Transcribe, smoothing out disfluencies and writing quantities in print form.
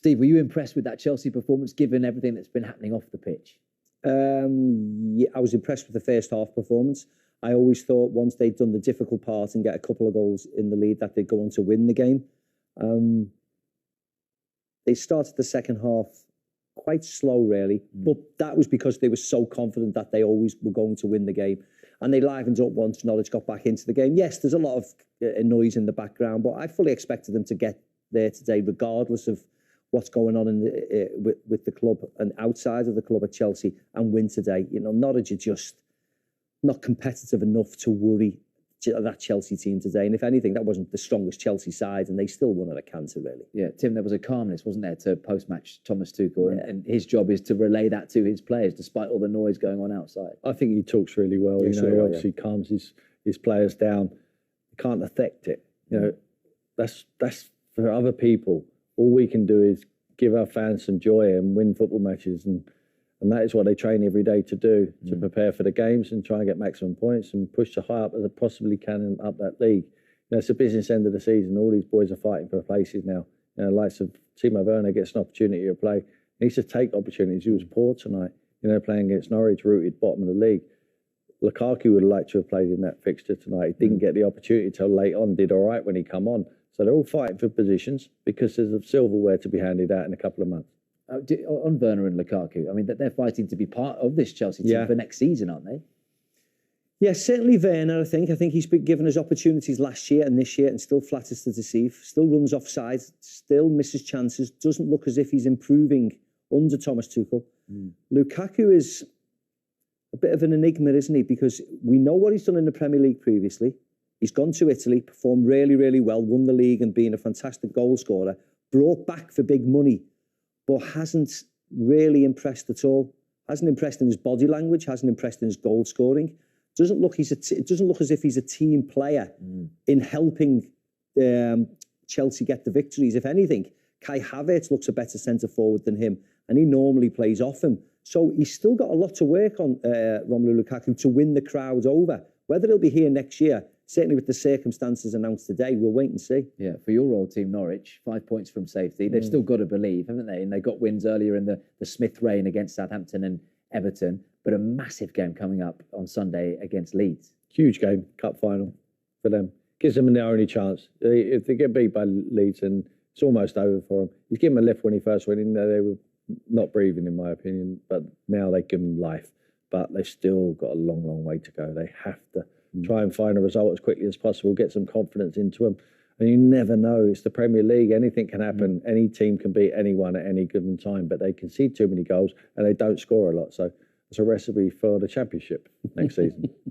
Steve, were you impressed with that Chelsea performance, given everything that's been happening off the pitch? Yeah, I was impressed with the first half performance. I always thought once they'd done the difficult part and get a couple of goals in the lead, that they'd go on to win the game. They started the second half quite slow, really, but that was because they were so confident that they always were going to win the game. And they livened up once Norwich got back into the game. Yes, there's a lot of noise in the background, but I fully expected them to get there today, regardless of what's going on in with the club and outside of the club at Chelsea, and win today. You know, Norwich are just not competitive enough to worry that Chelsea team today. And if anything, that wasn't the strongest Chelsea side, and they still won at a canter, really. Yeah, Tim, there was a calmness, wasn't there, to post-match Thomas Tuchel, and his job is to relay that to his players, despite all the noise going on outside. I think he talks really well. He obviously calms his players down. You can't affect it. You know, that's for other people. All we can do is give our fans some joy and win football matches, and that is what they train every day to do, to prepare for the games and try and get maximum points and push as high up as they possibly can up that league. You know, it's the business end of the season. All these boys are fighting for places now. You know, likes of Timo Werner gets an opportunity to play. He needs to take opportunities. He was poor tonight, you know, playing against Norwich, rooted bottom of the league. Lukaku would have liked to have played in that fixture tonight. He didn't get the opportunity till late on, did all right when he come on. So they're all fighting for positions because there's a silverware to be handed out in a couple of months. On Werner and Lukaku, I mean, they're fighting to be part of this Chelsea team for next season, aren't they? Yeah, certainly Werner, I think. I think he's been given us opportunities last year and this year and still flatters to deceive, still runs offside, still misses chances, doesn't look as if he's improving under Thomas Tuchel. Lukaku is a bit of an enigma, isn't he? Because we know what he's done in the Premier League previously. He's gone to Italy, performed really, really well, won the league and been a fantastic goal scorer, brought back for big money, but hasn't really impressed at all. Hasn't impressed in his body language, hasn't impressed in his goal scoring. Doesn't look it doesn't look as if he's a team player in helping Chelsea get the victories. If anything, Kai Havertz looks a better centre forward than him, and he normally plays off him. So he's still got a lot to work on, Romelu Lukaku, to win the crowd over. Whether he'll be here next year, certainly with the circumstances announced today, we'll wait and see. Yeah, for your old team, Norwich, 5 points from safety. They've still got to believe, haven't they? And they got wins earlier in the Smith reign against Southampton and Everton, but a massive game coming up on Sunday against Leeds. Huge game, cup final for them. Gives them the only chance. If they get beat by Leeds, and it's almost over for them. He's given them a lift when he first went in there. They were not breathing, in my opinion, but now they give them life. But they've still got a long, long way to go. They have to try and find a result as quickly as possible, get some confidence into them. And you never know. It's the Premier League. Anything can happen. Any team can beat anyone at any given time, but they concede too many goals and they don't score a lot. So it's a recipe for the Championship next season.